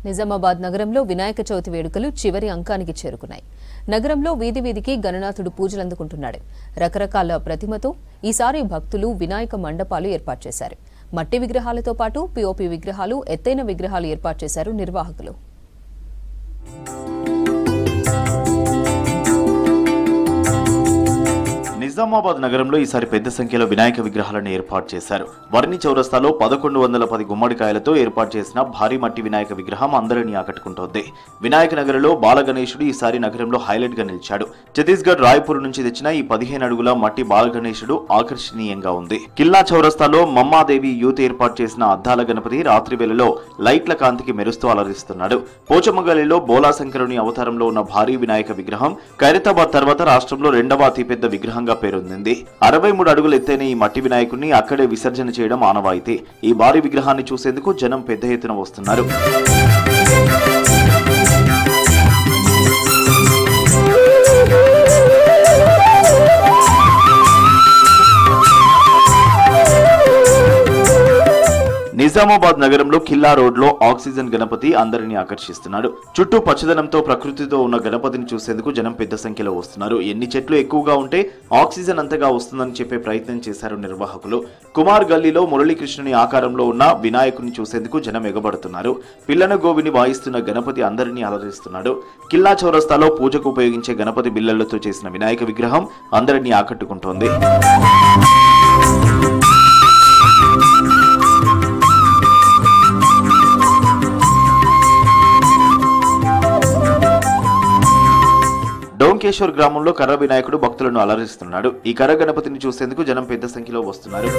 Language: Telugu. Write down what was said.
నిజామాబాద్ నగరంలో వినాయక చవితి వేడుకలు చివరి అంకానికి చేరుకున్నాయి. నగరంలో వీధి వీధికి గణనాథుడు పూజలందుకుంటున్నాడు. రకరకాల ప్రతిమతో ఈసారి భక్తులు వినాయక మండపాలు ఏర్పాటు చేశారు. మట్టి విగ్రహాలతో పాటు పీఓపీ విగ్రహాలు, ఎత్తైన విగ్రహాలు ఏర్పాటు చేశారు నిర్వాహకులు. నిజామాబాద్ నగరంలో ఈసారి పెద్ద సంఖ్యలో వినాయక విగ్రహాలను ఏర్పాటు చేశారు. వర్ణి చౌరస్తాలో 1110 గుమ్మడికాయలతో ఏర్పాటు చేసిన భారీ మట్టి వినాయక విగ్రహం అందరినీ ఆకట్టుకుంటోంది. వినాయక నగరంలో బాలగణేశుడు ఈసారి నగరంలో హైలైట్ గా నిలిచాడు. ఛత్తీస్గఢ్ రాయ్పూర్ నుంచి తెచ్చిన ఈ 15 అడుగుల మట్టి బాలగణేశుడు ఆకర్షణీయంగా ఉంది. కిల్లా చౌరస్తాలో మమ్మాదేవి యూత్ ఏర్పాటు చేసిన అద్దాల గణపతి రాత్రి వేళలో లైట్ల కాంతికి మెరుస్తూ అలరిస్తున్నాడు. పోచమ్మగల్లిలో బోలా శంకరుని అవతారంలో ఉన్న భారీ వినాయక విగ్రహం ఖైరతాబాద్ తర్వాత రాష్ట్రంలో రెండవ అతిపెద్ద విగ్రహంగా పేరొందింది. 63 అడుగులు ఎత్తైన ఈ మట్టి వినాయకుడిని అక్కడే విసర్జన చేయడం ఆనవాయితీ. ఈ భారీ విగ్రహాన్ని చూసేందుకు జనం పెద్ద ఎత్తున వస్తున్నారు. నిజామాబాద్ నగరంలో కిల్లా రోడ్ లో ఆక్సిజన్ గణపతి అందరినీ ఆకర్షిస్తున్నాడు. చుట్టూ పచ్చదనంతో ప్రకృతితో ఉన్న గణపతిని చూసేందుకు జనం పెద్ద సంఖ్యలో వస్తున్నారు. ఎన్ని చెట్లు ఎక్కువగా ఉంటే ఆక్సిజన్ అంతగా వస్తుందని చెప్పే ప్రయత్నం చేశారు నిర్వాహకులు. కుమార్ గల్లీలో మురళీకృష్ణుని ఆకారంలో ఉన్న వినాయకుని చూసేందుకు జనం ఎగబడుతున్నారు. పిల్లన గోవిని వాయిస్తున్న గణపతి అందరినీ అలరిస్తున్నాడు. కిల్లా చౌరస్తాలో పూజకు ఉపయోగించే గణపతి బిల్లలతో చేసిన వినాయక విగ్రహం అందరినీ ఆకట్టుకుంటోంది. డోంకేశ్వర్ గ్రామంలో కర్ర వినాయకుడు భక్తులను అలరిస్తున్నాడు. ఈ కర్ర గణపతిని చూసేందుకు జనం పెద్ద సంఖ్యలో వస్తున్నారు.